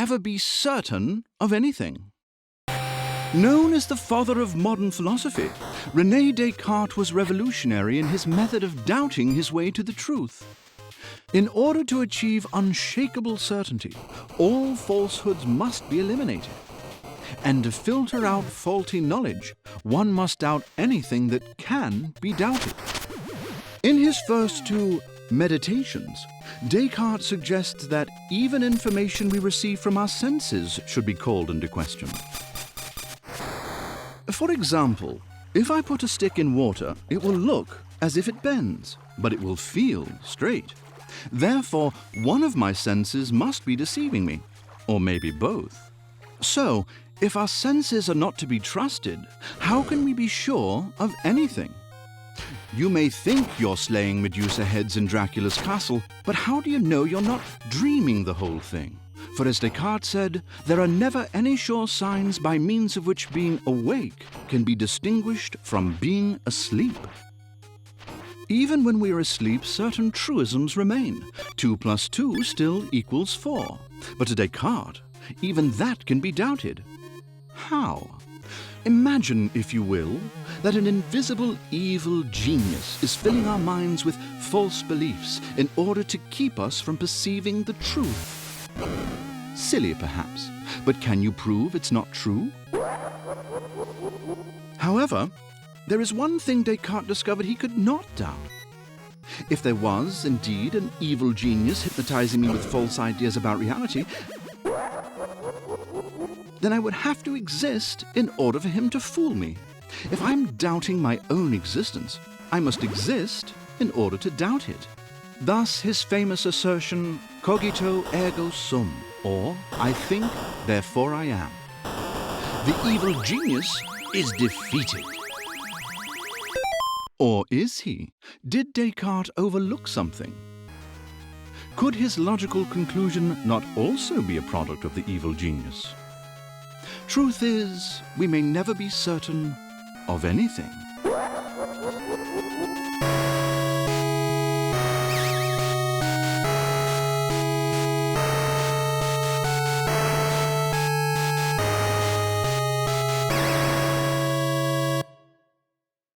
ever be certain of anything. Known as the father of modern philosophy, René Descartes was revolutionary in his method of doubting his way to the truth. In order to achieve unshakable certainty, all falsehoods must be eliminated. And to filter out faulty knowledge, one must doubt anything that can be doubted. In his first two Meditations, Descartes suggests that even information we receive from our senses should be called into question. For example, if I put a stick in water, it will look as if it bends, but it will feel straight. Therefore, one of my senses must be deceiving me, or maybe both. So, if our senses are not to be trusted, how can we be sure of anything? You may think you're slaying Medusa heads in Dracula's castle, but how do you know you're not dreaming the whole thing? For as Descartes said, there are never any sure signs by means of which being awake can be distinguished from being asleep. Even when we are asleep, certain truisms remain. 2 + 2 still equals 4. But to Descartes, even that can be doubted. How? Imagine, if you will, that an invisible evil genius is filling our minds with false beliefs in order to keep us from perceiving the truth. Silly, perhaps, but can you prove it's not true? However, there is one thing Descartes discovered he could not doubt. If there was, indeed, an evil genius hypnotizing me with false ideas about reality, then I would have to exist in order for him to fool me. If I'm doubting my own existence, I must exist in order to doubt it. Thus his famous assertion, cogito ergo sum, or I think, therefore I am. The evil genius is defeated. Or is he? Did Descartes overlook something? Could his logical conclusion not also be a product of the evil genius? Truth is, we may never be certain of anything.